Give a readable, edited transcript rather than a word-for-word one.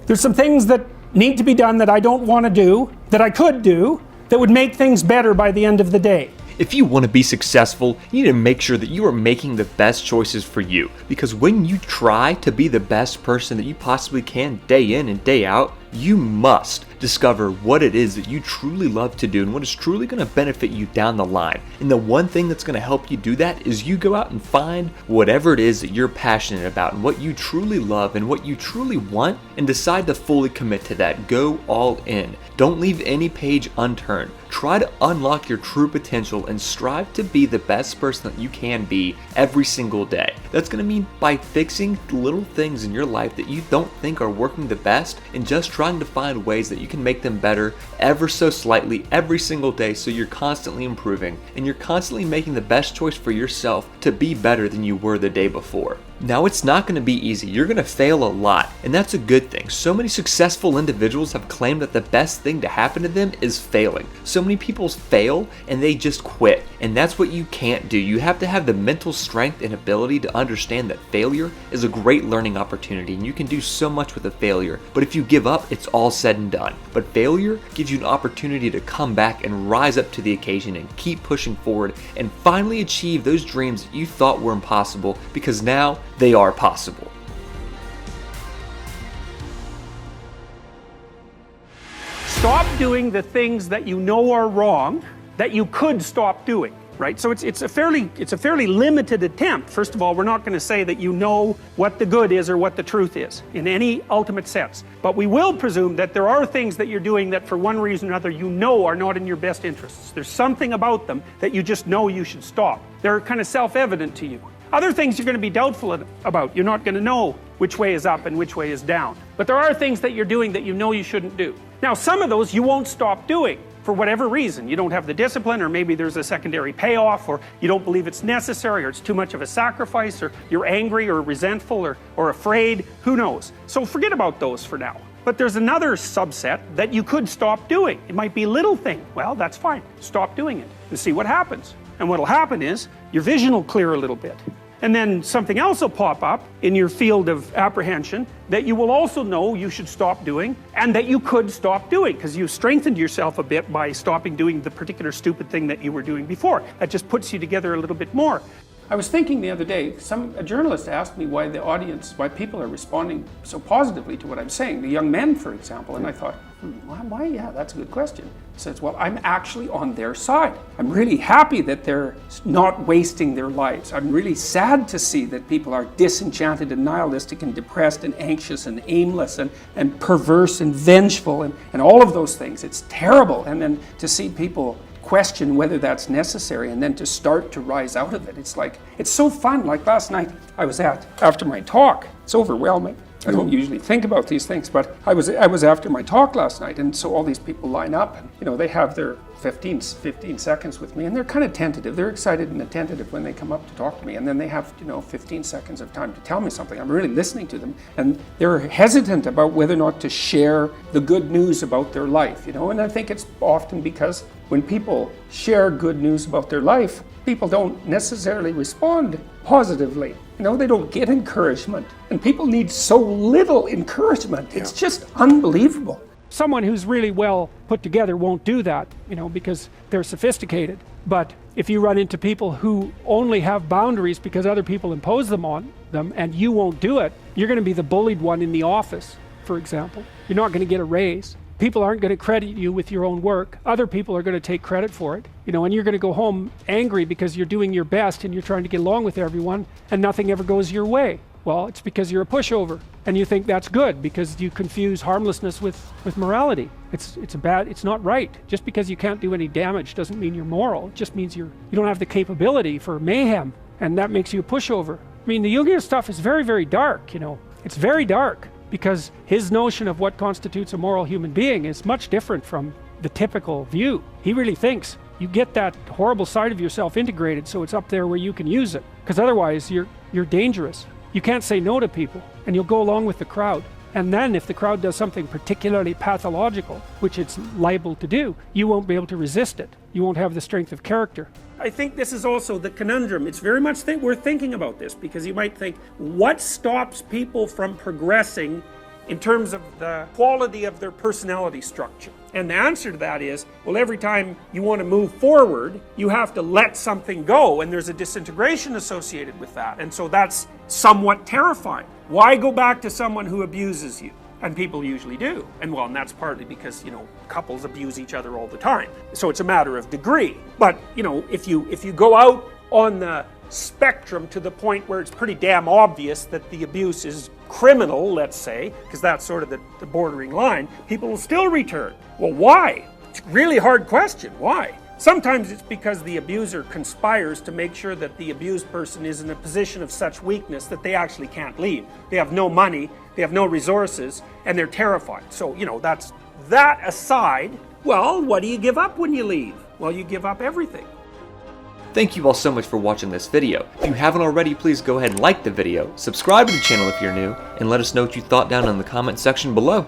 There's some things that need to be done that I don't want to do, that I could do, that would make things better by the end of the day. If you want to be successful, you need to make sure that you are making the best choices for you. Because when you try to be the best person that you possibly can day in and day out, you must discover what it is that you truly love to do and what is truly going to benefit you down the line. And the one thing that's going to help you do that is you go out and find whatever it is that you're passionate about and what you truly love and what you truly want, and decide to fully commit to that. Go all in. Don't leave any page unturned. Try to unlock your true potential and strive to be the best person that you can be every single day. That's going to mean by fixing little things in your life that you don't think are working the best, and just trying to find ways that you can make them better ever so slightly every single day, so you're constantly improving and you're constantly making the best choice for yourself to be better than you were the day before. Now, it's not going to be easy. You're going to fail a lot, and that's a good thing. So many successful individuals have claimed that the best thing to happen to them is failing. So many people fail and they just quit, and that's what you can't do. You have to have the mental strength and ability to understand that failure is a great learning opportunity, and you can do so much with a failure. But if you give up, it's all said and done. But failure gives you an opportunity to come back and rise up to the occasion and keep pushing forward and finally achieve those dreams that you thought were impossible, because now they are possible. Stop doing the things that you know are wrong that you could stop doing, right? So it's a fairly limited attempt. First of all, we're not going to say that you know what the good is or what the truth is in any ultimate sense. But we will presume that there are things that you're doing that for one reason or another you know are not in your best interests. There's something about them that you just know you should stop. They're kind of self-evident to you. Other things you're going to be doubtful about. You're not going to know which way is up and which way is down. But there are things that you're doing that you know you shouldn't do. Now, some of those you won't stop doing for whatever reason. You don't have the discipline, or maybe there's a secondary payoff, or you don't believe it's necessary, or it's too much of a sacrifice, or you're angry or resentful or afraid. Who knows? So forget about those for now. But there's another subset that you could stop doing. It might be a little thing. Well, that's fine. Stop doing it and see what happens. And what'll happen is your vision will clear a little bit. And then something else will pop up in your field of apprehension that you will also know you should stop doing, and that you could stop doing, because you've strengthened yourself a bit by stopping doing the particular stupid thing that you were doing before. That just puts you together a little bit more. I was thinking the other day, a journalist asked me why people are responding so positively to what I'm saying, the young men, for example, and I thought, why? Yeah, that's a good question. He says, well, I'm actually on their side. I'm really happy that they're not wasting their lives. I'm really sad to see that people are disenchanted and nihilistic and depressed and anxious and aimless and perverse and vengeful and all of those things. It's terrible. And then to see people question whether that's necessary and then to start to rise out of it. It's like, it's so fun. Like last night I was after my talk. It's overwhelming. I don't usually think about these things, but I was after my talk last night, and so all these people line up, and they have their 15 seconds with me, and they're kind of tentative. They're excited and attentive when they come up to talk to me, and then they have 15 seconds of time to tell me something. I'm really listening to them, and they're hesitant about whether or not to share the good news about their life, and I think it's often because when people share good news about their life, people don't necessarily respond positively. They don't get encouragement, and people need so little encouragement. It's just unbelievable. Someone who's really well put together won't do that, because they're sophisticated. But if you run into people who only have boundaries because other people impose them on them and you won't do it, you're going to be the bullied one in the office, for example. You're not going to get a raise. People aren't going to credit you with your own work. Other people are going to take credit for it, and you're going to go home angry because you're doing your best and you're trying to get along with everyone and nothing ever goes your way. Well, it's because you're a pushover and you think that's good because you confuse harmlessness with morality. It's not right. Just because you can't do any damage doesn't mean you're moral. It just means you don't have the capability for mayhem, and that makes you a pushover. I mean, the Jungian stuff is very, very dark, It's very dark. Because his notion of what constitutes a moral human being is much different from the typical view. He really thinks you get that horrible side of yourself integrated so it's up there where you can use it. Because otherwise you're dangerous. You can't say no to people, and you'll go along with the crowd. And then if the crowd does something particularly pathological, which it's liable to do, you won't be able to resist it. You won't have the strength of character. I think this is also the conundrum. It's very much worth thinking about this, because you might think, what stops people from progressing in terms of the quality of their personality structure? And the answer to that is, well, every time you want to move forward, you have to let something go, and there's a disintegration associated with that. And so that's somewhat terrifying. Why go back to someone who abuses you? And people usually do. And well, and that's partly because, couples abuse each other all the time. So it's a matter of degree. But, if you go out on the spectrum to the point where it's pretty damn obvious that the abuse is criminal, let's say, because that's sort of the bordering line, people will still return. Well, why? It's a really hard question. Why? Sometimes it's because the abuser conspires to make sure that the abused person is in a position of such weakness that they actually can't leave. They have no money, they have no resources, and they're terrified. So, that's that aside. Well, what do you give up when you leave? Well, you give up everything. Thank you all so much for watching this video. If you haven't already, please go ahead and like the video, subscribe to the channel if you're new, and let us know what you thought down in the comment section below.